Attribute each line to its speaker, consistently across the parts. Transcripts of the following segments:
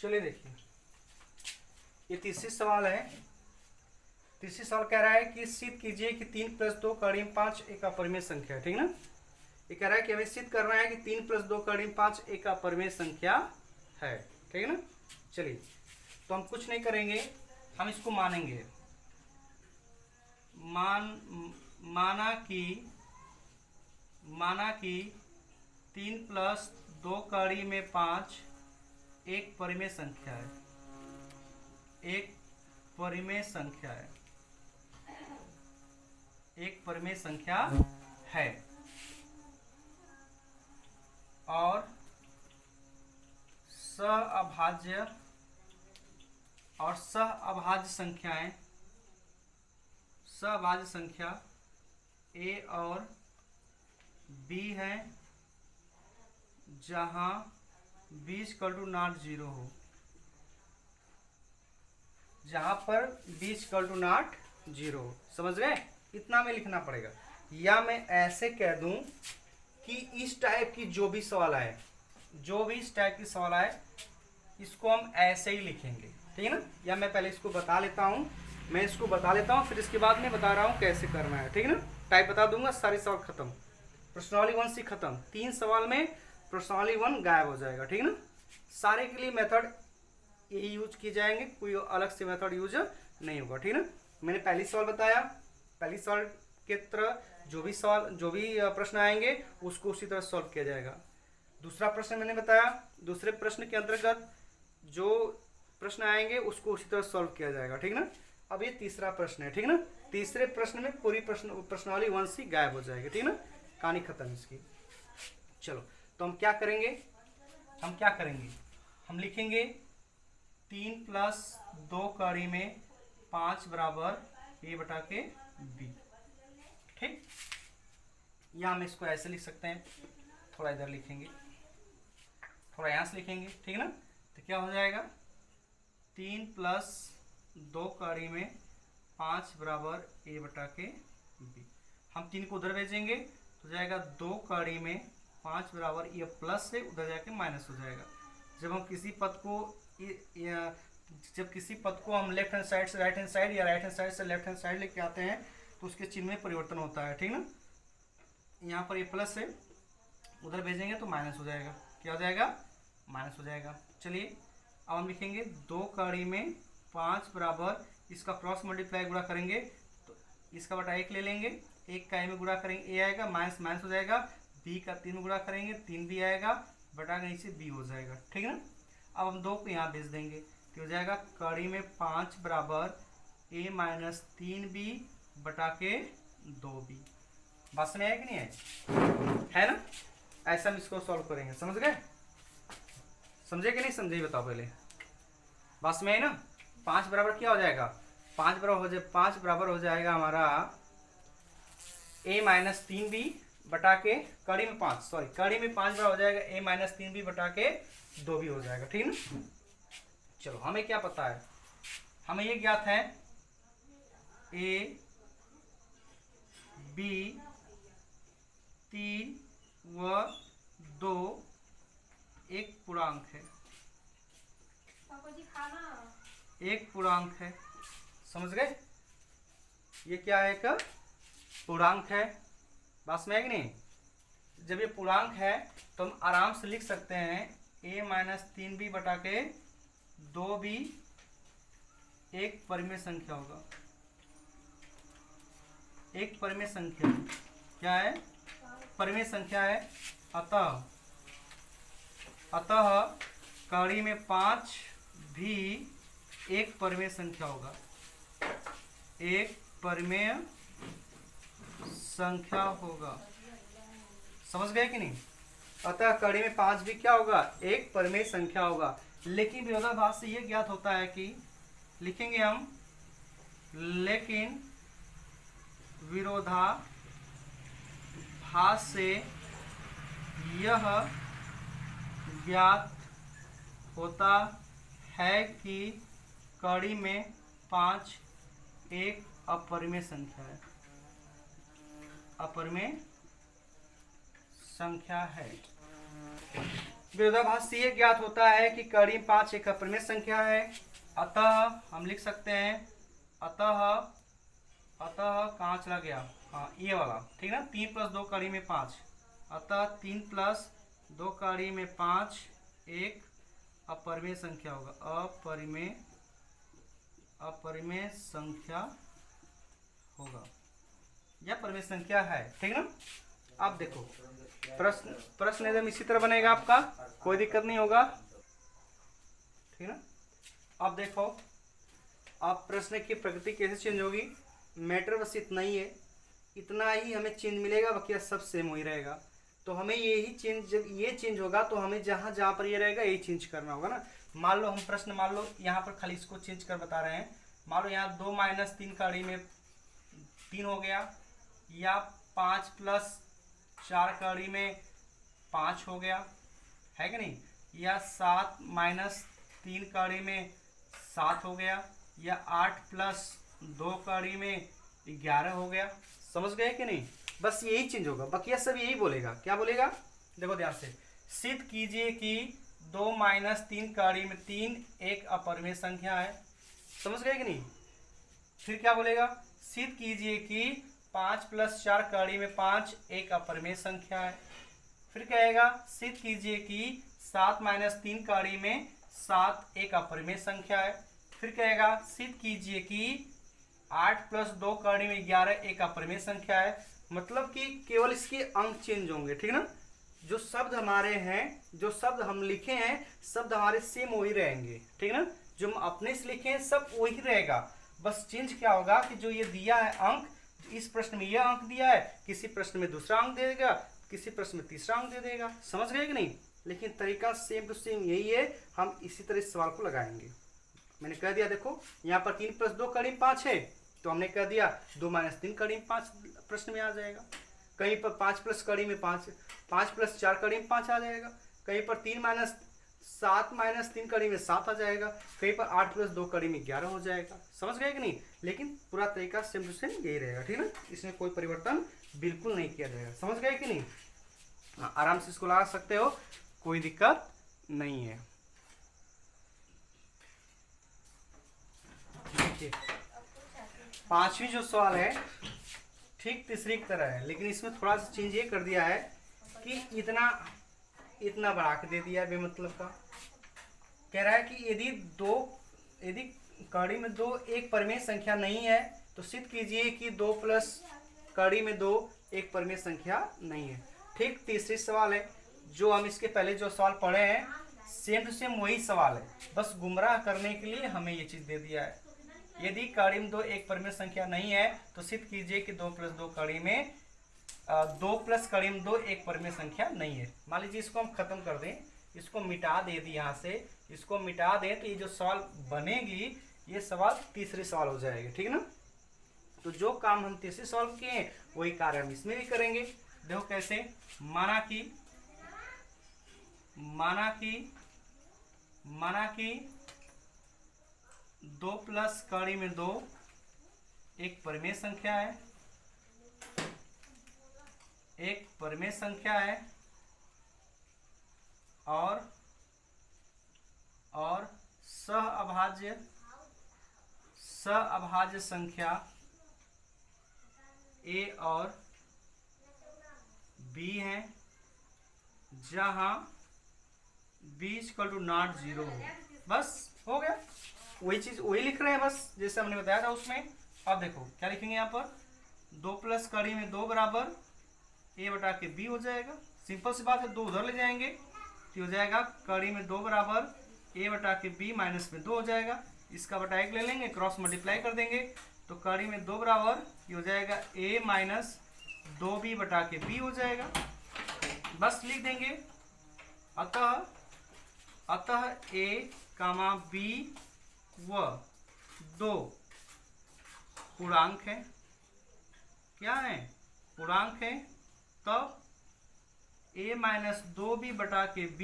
Speaker 1: चलिए देखिए, ये तीसरी सवाल है। तीसरी सवाल कह रहा है कि सिद्ध कीजिए कि 3 + 2 कड़ी में 5 एक अपरिमेय संख्या है। ठीक ना, ये कह रहा है कि हमें सिद्ध करना है कि 3 + 2 कड़ी में 5 एक अपरिमेय संख्या है। ठीक है ना, चलिए तो हम कुछ नहीं करेंगे, हम इसको मानेंगे। माना कि 3 + 2 कड़ी में 5 एक परिमेय संख्या है। एक परिमेय संख्या है, एक परिमेय संख्या है और सहअभाज्य संख्याएं, सहअभाज्य संख्या a और b है, जहां b = not 0 हो, जहां पर b = not 0 हो। समझ गए? इतना में लिखना पड़ेगा। या मैं ऐसे कह दूं कि इस टाइप की जो भी सवाल आए, जो भी इस टाइप की सवाल आए, इसको हम ऐसे ही लिखेंगे। ठीक है ना, या मैं पहले इसको बता लेता हूँ, फिर इसके बाद में बता रहा हूँ कैसे करना है। ठीक है ना, टाइप बता दूंगा, सारे सवाल खत्म, प्रश्नावली 1 से खत्म। 3 सवाल में प्रश्नावली 1 गायब हो जाएगा। ठीक है ना, सारे के लिए मेथड यही यूज किए जाएंगे, कोई अलग से मेथड यूज नहीं होगा। ठीक है ना, मैंने पहली सवाल बताया, पहली सवाल के तरह जो भी प्रश्न आएंगे उसको उसी तरह सॉल्व किया जाएगा। दूसरा प्रश्न मैंने बताया, दूसरे प्रश्न के अंतर्गत जो प्रश्न आएंगे उसको उसी तरह सॉल्व किया जाएगा। ठीक ना, अब ये तीसरा प्रश्न है। ठीक ना, तीसरे प्रश्न में पूरी प्रश्नावली 1 से गायब हो जाएगी। ठीक ना, कहानी खत्म इसकी। चलो तो हम क्या करेंगे, हम लिखेंगे 3 + 2 कड़ी में 5 बराबर a/b। ठीक, या हम इसको ऐसे लिख सकते हैं, थोड़ा इधर लिखेंगे, थोड़ा यहाँ से लिखेंगे। ठीक है ना, तो क्या हो जाएगा, 3 + 2 कड़ी में 5 बराबर a/b। हम 3 को उधर भेजेंगे तो जाएगा 2 कड़ी में 5 बराबर, ये प्लस से उधर जाके माइनस हो जाएगा। जब हम किसी पद को हम लेफ्ट हैंड साइड से राइट हैंड साइड या राइट हैंड साइड से लेफ्ट हैंड साइड लेके आते हैं तो उसके चिन्ह में परिवर्तन होता है। ठीक ना, यहाँ पर ये प्लस है, उधर भेजेंगे तो माइनस हो जाएगा। क्या हो जाएगा, माइनस हो जाएगा। चलिए अब हम लिखेंगे 2 कड़ी में 5 बराबर, इसका क्रॉस मल्टीप्लाई गुणा करेंगे तो इसका बटा 1 ले लेंगे, 1 का a में गुणा करेंगे a आएगा, माइनस माइनस हो जाएगा, b का 3 गुणा करेंगे 3b आएगा, बटा के नीचे b हो जाएगा। ठीक है ना, अब हम 2 को यहाँ भेज देंगे तो हो जाएगा कड़ी में 5 बराबर a - 3b बटा के 2b। बात समझ आया कि नहीं है ना? ऐसा हम इसको सॉल्व करेंगे। समझ गए? समझे कि नहीं समझे बताओ पहले, बात में आई ना। 5 बराबर क्या हो जाएगा, 5 बराबर हो जाएगा हमारा a - 3b बटा के कड़ी में 5 बराबर हो जाएगा a - 3b बटा के 2b हो जाएगा। ठीक ना, चलो हमें क्या पता है, हमें ये ज्ञात है a b 3 व 2 एक पूर्णांक है, एक पूर्णांक है। समझ गए, ये क्या है, एक पूर्णांक है। बात में है कि नहीं? जब ये पूर्णांक है तो हम आराम से लिख सकते हैं a - 3b बटा के 2b एक परिमेय संख्या होगा। एक परिमेय संख्या क्या है, परिमेय संख्या है। अतः कड़ी में 5 भी एक परिमेय संख्या होगा, एक परिमेय संख्या होगा। समझ गए कि नहीं? अतः कड़ी में 5 भी क्या होगा, एक परिमेय संख्या होगा। लेकिन विरोधाभास से यह ज्ञात होता है कि लिखेंगे हम, लेकिन विरोधाभास से यह ज्ञात होता है कि कड़ी में 5 एक अपरिमेय संख्या है, अपरिमेय संख्या है। विरोधाभास से ये ज्ञात होता है कि कड़ी 5 एक अपरिमेय संख्या है। अतः हम लिख सकते हैं अतः कहाँ चला गया, हाँ ये वाला, ठीक है ना। 3 + 2 कड़ी में 5, अतः 3 + 2 कड़ी में 5 एक अपरिमेय संख्या होगा। अपरिमेय संख्या होगा या परिमेय संख्या है, ठीक है ना। अब देखो प्रश्न एकदम इसी तरह बनेगा आपका, कोई दिक्कत नहीं होगा, ठीक है ना। अब देखो अब प्रश्न की प्रकृति कैसे चेंज होगी। मैटर बस इतना ही है, इतना ही हमें चेंज मिलेगा, बाकी सब सेम वही रहेगा। तो हमें यही चेंज, जब ये चेंज होगा तो हमें जहाँ जहाँ पर ये रहेगा यही चेंज करना होगा ना। मान लो हम प्रश्न, मान लो यहाँ पर खाली इसको चेंज कर बता रहे हैं। मान लो यहाँ 2 - 3 कड़ी में 3 हो गया, या 5 + 4 कड़ी में 5 हो गया, है कि नहीं, या 7 - 3 कड़ी में 7 हो गया, या 8 + 2 कड़ी में 11 हो गया। समझ गए कि नहीं। बस यही चेंज होगा, बाकी सब यही बोलेगा। क्या बोलेगा, देखो ध्यान से, सिद्ध कीजिए कि 2 - 3 कड़ी में 3 एक अपरिमेय संख्या है। समझ गए कि नहीं। फिर क्या बोलेगा, सिद्ध कीजिए कि 5 + 4 कड़ी में 5 एक अपरिमेय संख्या है। फिर कहेगा सिद्ध कीजिए कि 7 - 3 कड़ी में 7 एक अपरिमेय संख्या है। फिर कहेगा सिद्ध कीजिए कि 8 + 2 कड़ी में 11 एक अपरिमेय संख्या है। मतलब कि केवल इसके अंक चेंज होंगे, ठीक है ना। जो शब्द हमारे हैं, जो शब्द हम लिखे हैं, शब्द हमारे सेम वही रहेंगे, ठीक है ना। जो हम अपने से लिखे हैं सब वही रहेगा। बस चेंज क्या होगा कि जो ये दिया है अंक, इस प्रश्न में यह अंक दिया है, किसी प्रश्न में दूसरा अंक दे देगा, किसी प्रश्न में तीसरा अंक दे देगा। समझ गए कि नहीं। लेकिन तरीका सेम टू सेम यही है, हम इसी तरह इस सवाल को लगाएंगे। मैंने कह दिया, देखो यहाँ पर 3 + 2 कड़ी में 5 है, तो हमने कह दिया 2 - 3 कड़ी में 5 प्रश्न में आ जाएगा। कहीं पर 5 + कड़ी में 5, 5 + 4 कड़ी में 5 आ जाएगा। कहीं पर 7 - 3 कड़ी में 7 आ जाएगा। कहीं पर 8 + 2 कड़ी में 11 हो जाएगा। समझ गए कि नहीं। लेकिन पूरा तरीका सेम टू सेम यही रहेगा, ठीक है ना। इसमें कोई परिवर्तन बिल्कुल नहीं किया जाएगा। समझ गए कि नहीं। आराम से इसको लगा सकते हो, कोई दिक्कत नहीं है। देखिए 5वीं जो सवाल है ठीक तीसरी की तरह है, लेकिन इसमें थोड़ा सा चेंज ये कर दिया है कि इतना बढ़ा के दे दिया है बेमतलब का। कह रहा है कि यदि कड़ी में 2 एक परिमेय संख्या नहीं है तो सिद्ध कीजिए कि 2 + कड़ी में 2 एक परिमेय संख्या नहीं है। ठीक तीसरी सवाल है, जो हम इसके पहले जो सवाल पढ़े हैं सेम टू सेम वही सवाल है, बस गुमराह करने के लिए हमें ये चीज़ दे दिया है। यदि कड़ी में 2 एक परिमेय संख्या नहीं है तो सिद्ध कीजिए कि 2 + 2 कड़ी में 2 + कड़ी में 2 एक परिमेय संख्या नहीं है। मान लीजिए इसको हम खत्म कर दें, इसको मिटा दे दी, यहाँ से इसको मिटा दें, तो ये जो सवाल बनेगी ये सवाल तीसरे सवाल हो जाएगा, ठीक है ना। तो जो काम हम तीसरे सवाल किए हैं वही कार्य हम इसमें भी करेंगे। देखो कैसे, माना कि 2 + कड़ी में 2 एक परिमेय संख्या है, और सहअभाज्य संख्या a और b है, जहां b = 0 हो। बस हो गया, वही चीज वही लिख रहे हैं बस जैसे हमने बताया था उसमें। अब देखो क्या लिखेंगे यहाँ पर, 2 + कड़ी में 2 बराबर a/b हो जाएगा। सिंपल सी बात है, 2 उधर ले जाएंगे तो हो जाएगा कड़ी में 2 बराबर a/b माइनस में 2 हो जाएगा। इसका बटा 1 ले लेंगे, क्रॉस मल्टीप्लाई कर देंगे तो कड़ी में 2 बराबर ये हो जाएगा a - 2b/b हो जाएगा। बस लिख देंगे, अतः a, b व 2 पूर्णांक है। क्या है, पूर्णांक है। तब a - 2b/b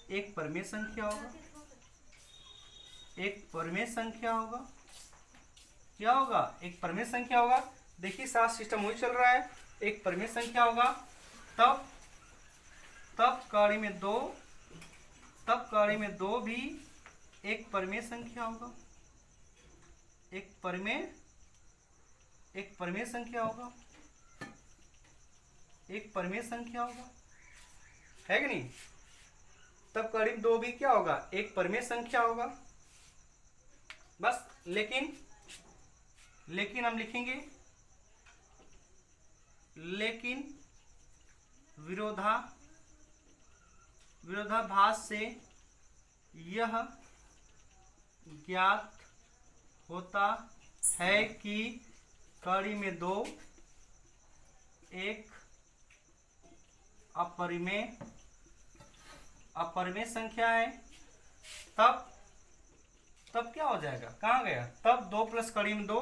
Speaker 1: एक परिमेय संख्या होगा, क्या होगा, एक परिमेय संख्या होगा। देखिए सारा सिस्टम वही चल रहा है, एक परिमेय संख्या होगा। तब तब कड़ी में 2 भी एक परिमेय संख्या होगा, एक परिमेय संख्या होगा, एक परिमेय संख्या होगा, है कि नहीं? तब कड़ी में 2 भी क्या होगा? एक परिमेय संख्या होगा। बस लेकिन हम लिखेंगे, लेकिन विरोधाभास से यह ज्ञात होता है कि कड़ी में 2 एक अपरिमेय संख्या है। तब क्या हो जाएगा? कहाँ गया? तब 2 प्लस कड़ी में 2,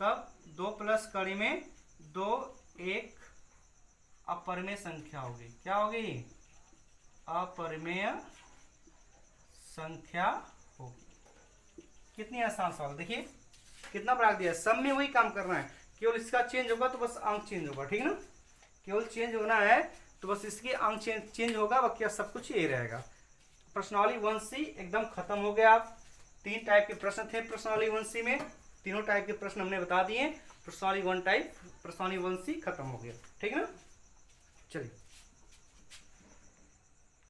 Speaker 1: तब 2 प्लस कड़ी में 2 एक अपरिमेय संख्या होगी। क्या होगी? अपरिमेय संख्या होगी। कितनी आसान सवाल, देखिए कितना बड़ा दिया है। सब में वही काम करना है, केवल इसका चेंज होगा तो बस अंक चेंज होगा, ठीक है ना? केवल चेंज होना है तो बस इसके अंक चेंज होगा, बाकी सब कुछ यही रहेगा। प्रश्नावली 1C एकदम खत्म हो गया। 3 टाइप के प्रश्न थे प्रश्नावली 1C में, तीनों टाइप के प्रश्न हमने बता दिए। प्रश्नावली 1 टाइप, प्रश्नावली 1C खत्म हो गया, ठीक है ना? चलिए।